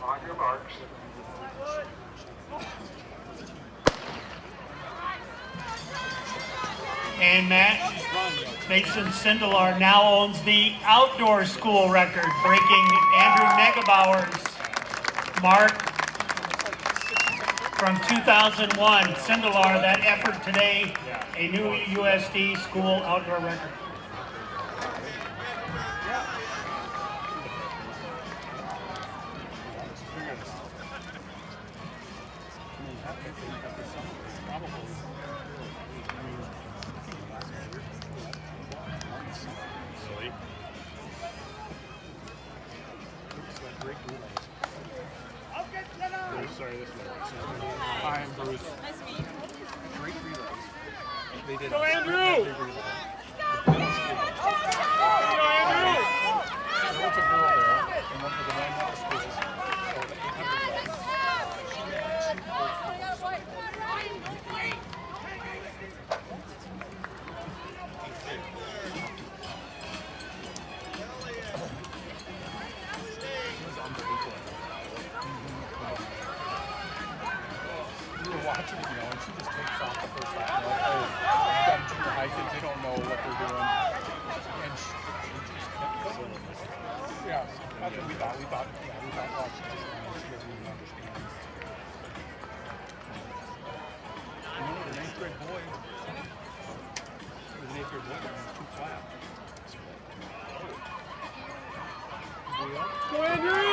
On your marks. And Matt, Mason Sindelar now owns the outdoor school record, breaking Andrew Negebauer's mark from 2001. Sindelar, that effort today, a new USD school outdoor record. Sorry, this one. Hi, I'm Bruce. Nice to meet you. Great relays. They did. Go, Andrew! Go, Andrew! There was a girl there, and one of the landmark schools. Watching, you know, and she just takes off the first time. Like, oh, dumb junior high kids, they don't know what they're doing. And she just kept going. Yeah, that's what we thought. We thought, oh, she doesn't even understand. And then the 9th grade boy, was 2 flat. Go, Andrew!